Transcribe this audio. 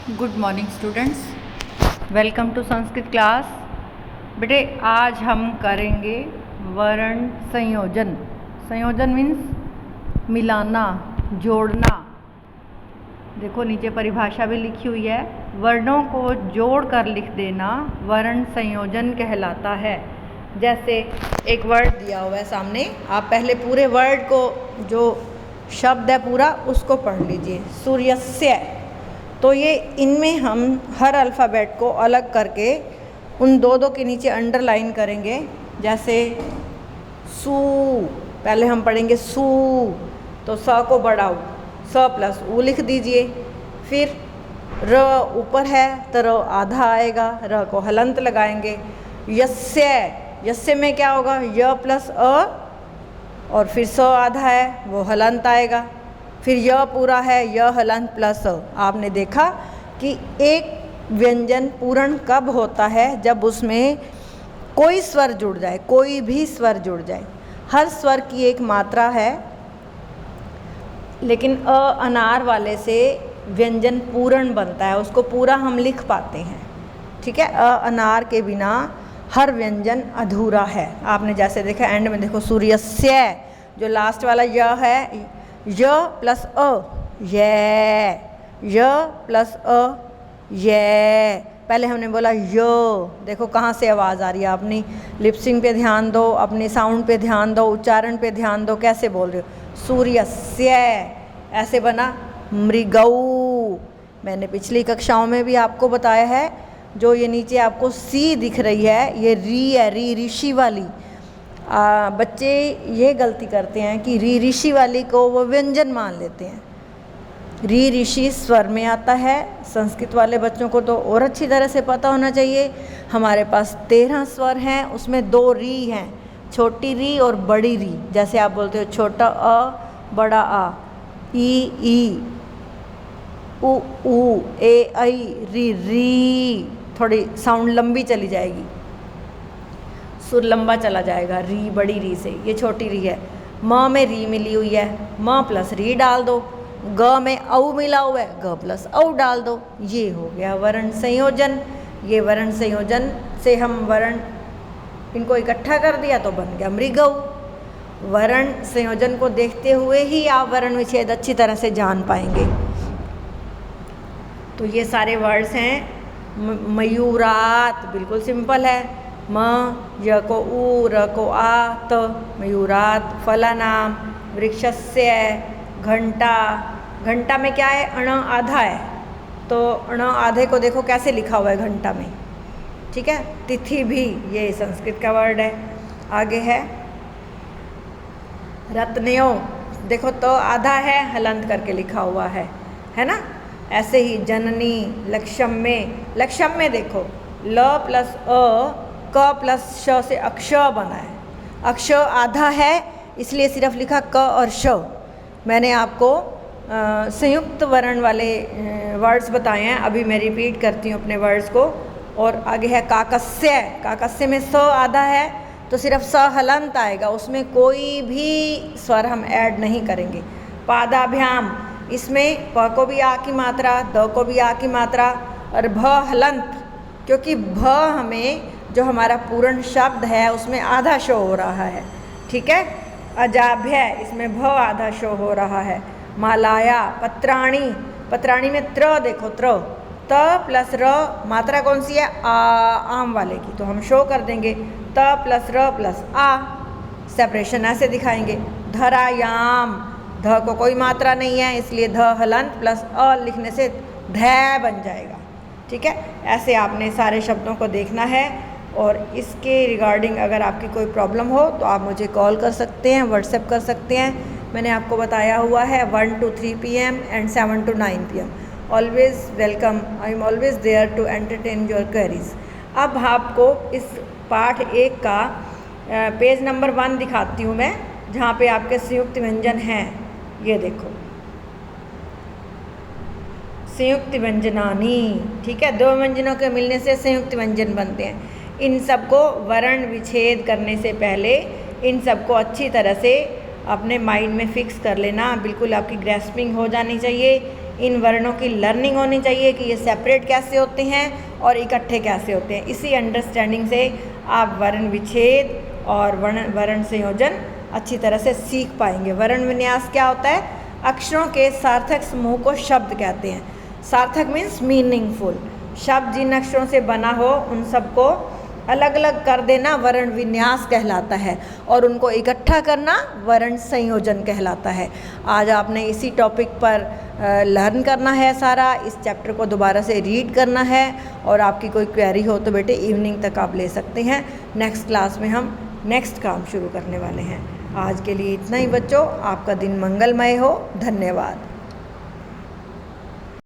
Good morning students, welcome to Sanskrit class. बेटे आज हम करेंगे वर्ण संयोजन। संयोजन मीन्स मिलाना, जोड़ना। देखो नीचे परिभाषा भी लिखी हुई है, वर्णों को जोड़कर लिख देना वर्ण संयोजन कहलाता है। जैसे एक वर्ड दिया हुआ है सामने, आप पहले पूरे वर्ड को, जो शब्द है पूरा, उसको पढ़ लीजिए। सूर्यस्य, तो ये इनमें हम हर अल्फ़ाबेट को अलग करके उन दो के नीचे अंडरलाइन करेंगे। जैसे सू, पहले हम पढ़ेंगे सू, तो स को बढ़ाओ, स प्लस ऊ लिख दीजिए। फिर र ऊपर है तो र आधा आएगा, र को हलंत लगाएंगे। यस्य, यस्य में क्या होगा, य प्लस अ, और फिर स आधा है वो हलंत आएगा। फिर य पूरा है, य हलंत प्लस अ। आपने देखा कि एक व्यंजन पूर्ण कब होता है, जब उसमें कोई स्वर जुड़ जाए, कोई भी स्वर जुड़ जाए। हर स्वर की एक मात्रा है, लेकिन अ अनार वाले से व्यंजन पूर्ण बनता है, उसको पूरा हम लिख पाते हैं। ठीक है, अ अनार के बिना हर व्यंजन अधूरा है। आपने जैसे देखा एंड में, देखो सूर्यस्य, जो लास्ट वाला य है, य प्लस अ, य प्लस अ, ये। पहले हमने बोला यो, देखो कहाँ से आवाज़ आ रही है। अपनी लिपसिंग पे ध्यान दो, अपने साउंड पे ध्यान दो, उच्चारण पे ध्यान दो, कैसे बोल रहे हो। सूर्यस्य, ऐसे बना मृगौ। मैंने पिछली कक्षाओं में भी आपको बताया है, जो ये नीचे आपको सी दिख रही है, ये री है, री ऋषि वाली। बच्चे ये गलती करते हैं कि री ऋषि वाली को वो व्यंजन मान लेते हैं। री ऋषि स्वर में आता है। संस्कृत वाले बच्चों को तो और अच्छी तरह से पता होना चाहिए। हमारे पास 13 स्वर हैं, उसमें 2 री हैं, छोटी री और बड़ी री। जैसे आप बोलते हो छोटा अ, बड़ा आ, ई, उ, ए, ऐ, री। थोड़ी साउंड लंबी चली जाएगी, सुर लंबा चला जाएगा री, बड़ी री से। ये छोटी री है। म में री मिली हुई है, म प्लस री डाल दो। ग में औ मिला हुआ है, ग प्लस औ डाल दो। ये हो गया वर्ण संयोजन। ये वर्ण संयोजन से हम वर्ण इनको इकट्ठा कर दिया तो बन गया मृगौ। वर्ण संयोजन को देखते हुए ही आप वर्ण विच्छेद अच्छी तरह से जान पाएंगे। तो ये सारे वर्ड्स हैं। मयूरात बिल्कुल सिंपल है, म, य को उ, र को आ, त, मयूरात। फलानाम, वृक्षस्य। घंटा, घंटा में क्या है, अण आधा है, तो अण आधे को देखो कैसे लिखा हुआ है घंटा में। ठीक है, तिथि भी ये संस्कृत का वर्ड है। आगे है रत्नयो, देखो तो आधा है, हलंत करके लिखा हुआ है ना। ऐसे ही जननी, लक्ष्म्य, लक्ष्म्य देखो ल प्लस अ, क प्लस श से अक्ष बना है। अक्ष आधा है, इसलिए सिर्फ लिखा क और श। मैंने आपको संयुक्त वर्ण वाले वर्ड्स बताए हैं, अभी मैं रिपीट करती हूँ अपने वर्ड्स को। और आगे है काकस्य, काकस्य में स आधा है, तो सिर्फ स हलंत आएगा, उसमें कोई भी स्वर हम ऐड नहीं करेंगे। पादाभ्याम, इसमें प को भी आ की मात्रा, द को भी आ की मात्रा, और भ हलंत, क्योंकि भ हमें जो हमारा पूर्ण शब्द है उसमें आधा शो हो रहा है। ठीक है, अजाभ्य, इसमें भ आधा शो हो रहा है। मालाया, पत्राणी, पत्राणी में त्र देखो, त्र, त प्लस र, मात्रा कौन सी है, आ, आम वाले की, तो हम शो कर देंगे त प्लस र प्लस आ। सेपरेशन ऐसे दिखाएंगे। धरायाम, ध को कोई मात्रा नहीं है, इसलिए ध हलंत प्लस अ लिखने से ध बन जाएगा। ठीक है, ऐसे आपने सारे शब्दों को देखना है। और इसके रिगार्डिंग अगर आपकी कोई प्रॉब्लम हो तो आप मुझे कॉल कर सकते हैं, व्हाट्सएप कर सकते हैं। मैंने आपको बताया हुआ है 1 to 3 PM and 7 to 9 PM। Always welcome, I am always there to entertain your queries. अब आपको इस पाठ 1 का पेज नंबर 1 दिखाती हूँ मैं, जहाँ पे आपके संयुक्त व्यंजन हैं। ये देखो, संयुक्त व्यंजनानी। ठीक है, 2 व्यंजनों के मिलने से संयुक्त व्यंजन बनते हैं। इन सबको वर्ण विच्छेद करने से पहले इन सबको अच्छी तरह से अपने माइंड में फिक्स कर लेना, बिल्कुल आपकी ग्रैस्पिंग हो जानी चाहिए। इन वर्णों की लर्निंग होनी चाहिए कि ये सेपरेट कैसे होते हैं और इकट्ठे कैसे होते हैं। इसी अंडरस्टैंडिंग से आप वर्ण विच्छेद और वर्ण संयोजन अच्छी तरह से सीख पाएंगे। वर्ण विन्यास क्या होता है? अक्षरों के सार्थक समूह को शब्द कहते हैं। सार्थक मीन्स मीनिंगफुल। शब्द जिन अक्षरों से बना हो उन सबको अलग अलग कर देना वर्ण विन्यास कहलाता है और उनको इकट्ठा करना वर्ण संयोजन कहलाता है। आज आपने इसी टॉपिक पर लर्न करना है सारा। इस चैप्टर को दोबारा से रीड करना है और आपकी कोई क्वेरी हो तो बेटे इवनिंग तक आप ले सकते हैं। नेक्स्ट क्लास में हम नेक्स्ट काम शुरू करने वाले हैं। आज के लिए इतना ही बच्चों, आपका दिन मंगलमय हो। धन्यवाद।